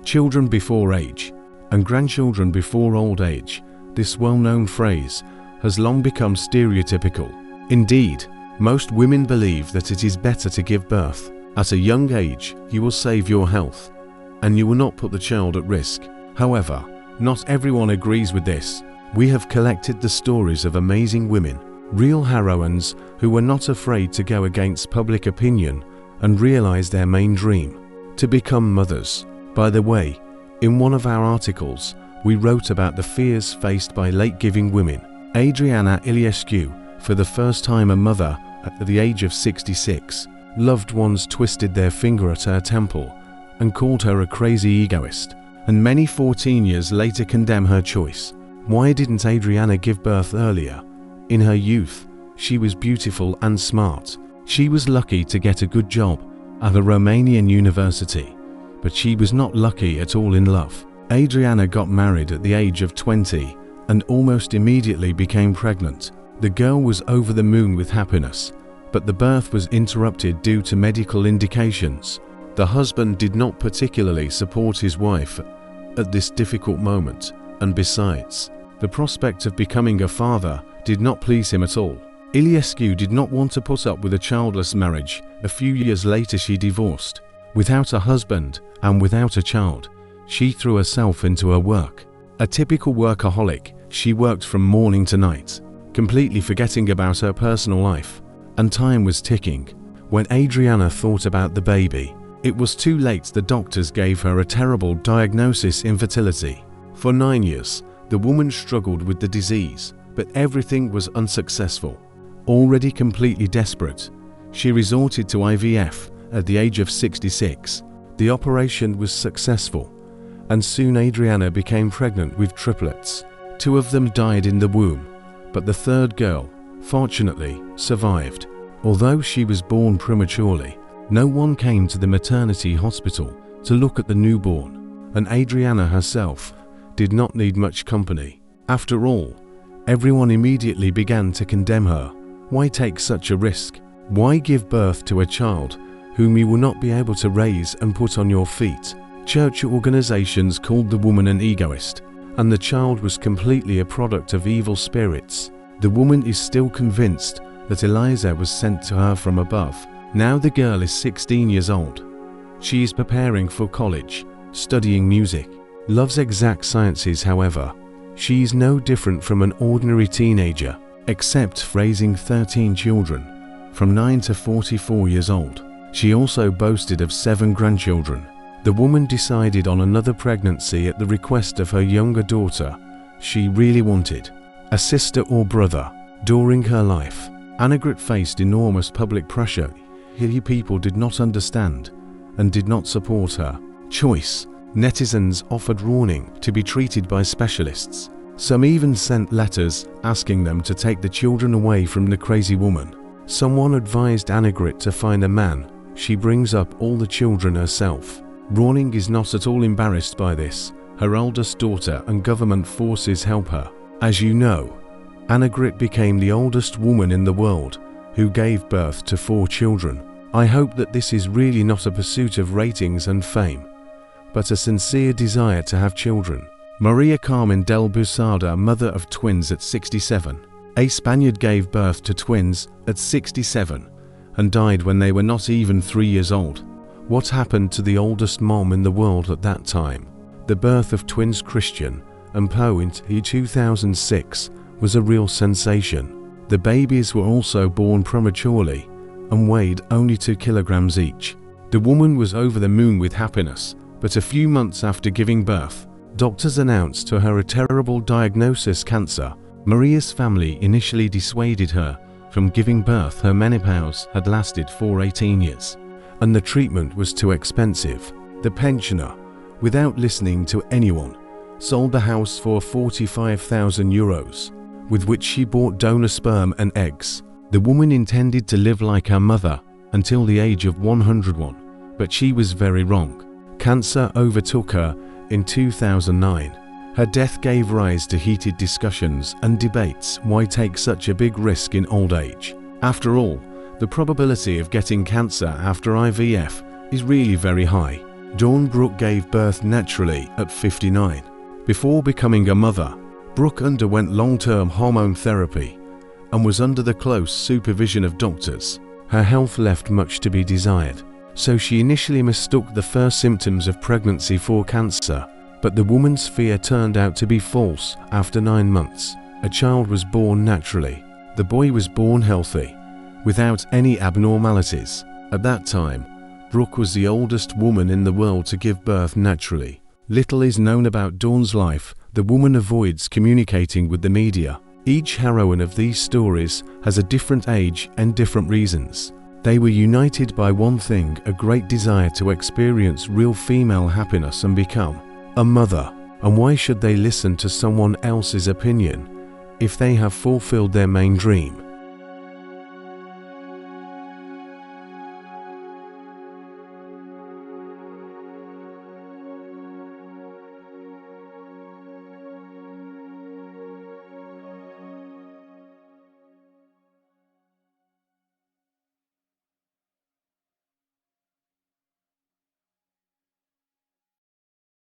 children before age, and grandchildren before old age. This well-known phrase has long become stereotypical. Indeed, most women believe that it is better to give birth at a young age. You will save your health, and you will not put the child at risk. However, not everyone agrees with this. We have collected the stories of amazing women, real heroines who were not afraid to go against public opinion and realize their main dream, to become mothers. By the way, in one of our articles, we wrote about the fears faced by late-giving women. Adriana Iliescu, for the first time a mother at the age of 66, loved ones twisted their finger at her temple and called her a crazy egoist, and many 14 years later condemn her choice. Why didn't Adriana give birth earlier? In her youth, she was beautiful and smart. She was lucky to get a good job at a Romanian university, but she was not lucky at all in love. Adriana got married at the age of 20 and almost immediately became pregnant. The girl was over the moon with happiness, but the birth was interrupted due to medical indications. The husband did not particularly support his wife at this difficult moment, and besides, the prospect of becoming a father did not please him at all. Iliescu did not want to put up with a childless marriage. A few years later she divorced. Without a husband and without a child, she threw herself into her work. A typical workaholic, she worked from morning to night, completely forgetting about her personal life, and time was ticking. When Adriana thought about the baby, it was too late. The doctors gave her a terrible diagnosis: infertility. For 9 years, the woman struggled with the disease, but everything was unsuccessful. Already completely desperate, she resorted to IVF at the age of 66. The operation was successful, and soon Adriana became pregnant with triplets. 2 of them died in the womb, but the third girl, fortunately, survived. Although she was born prematurely, no one came to the maternity hospital to look at the newborn, and Adriana herself did not need much company. After all, everyone immediately began to condemn her. Why take such a risk? Why give birth to a child whom you will not be able to raise and put on your feet? Church organizations called the woman an egoist, and the child was completely a product of evil spirits. The woman is still convinced that Eliza was sent to her from above. Now the girl is 16 years old. She is preparing for college, studying music, loves exact sciences. However, she is no different from an ordinary teenager, except raising 13 children, from 9 to 44 years old. She also boasted of 7 grandchildren. The woman decided on another pregnancy at the request of her younger daughter. She really wanted a sister or brother. During her life, Annegret faced enormous public pressure. People did not understand and did not support her choice. Netizens offered warning to be treated by specialists. Some even sent letters asking them to take the children away from the crazy woman. Someone advised Annegret to find a man. She brings up all the children herself. Rawning is not at all embarrassed by this. Her oldest daughter and government forces help her. As you know, Annegret became the oldest woman in the world who gave birth to 4 children. I hope that this is really not a pursuit of ratings and fame, but a sincere desire to have children. Maria Carmen del Busada, mother of twins at 67. A Spaniard gave birth to twins at 67 and died when they were not even 3 years old. What happened to the oldest mom in the world at that time? The birth of twins Christian and Poe in 2006 was a real sensation. The babies were also born prematurely and weighed only 2 kilograms each. The woman was over the moon with happiness, but a few months after giving birth, doctors announced to her a terrible diagnosis: cancer. Maria's family initially dissuaded her from giving birth. Her menopause had lasted for 18 years, and the treatment was too expensive. The pensioner, without listening to anyone, sold the house for 45,000 euros, with which she bought donor sperm and eggs. The woman intended to live like her mother until the age of 101, but she was very wrong. Cancer overtook her in 2009. Her death gave rise to heated discussions and debates. Why take such a big risk in old age? After all, the probability of getting cancer after IVF is really very high. Dawn Brooke gave birth naturally at 59. Before becoming a mother, Brooke underwent long-term hormone therapy and was under the close supervision of doctors. Her health left much to be desired, so she initially mistook the first symptoms of pregnancy for cancer, but the woman's fear turned out to be false. After 9 months, a child was born naturally. The boy was born healthy, without any abnormalities. At that time, Brooke was the oldest woman in the world to give birth naturally. Little is known about Dawn's life. The woman avoids communicating with the media. Each heroine of these stories has a different age and different reasons. They were united by one thing, a great desire to experience real female happiness and become a mother. And why should they listen to someone else's opinion if they have fulfilled their main dream?